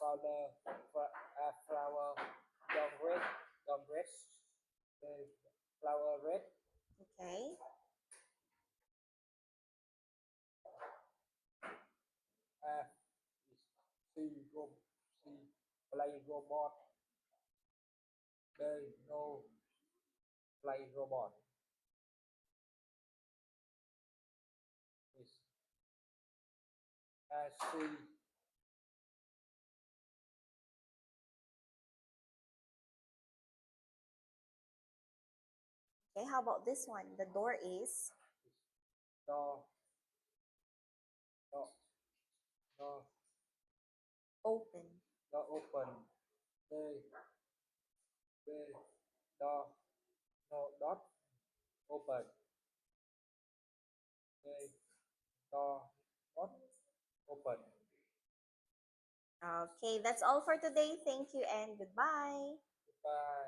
Flower don't red. The flower red. Okay. F is C play robot. There no play robot. Is C Okay, how about this one? The door is door door door open. door open. D B door no dot open. D door not open. Okay, that's all for today. Thank you and goodbye. Goodbye.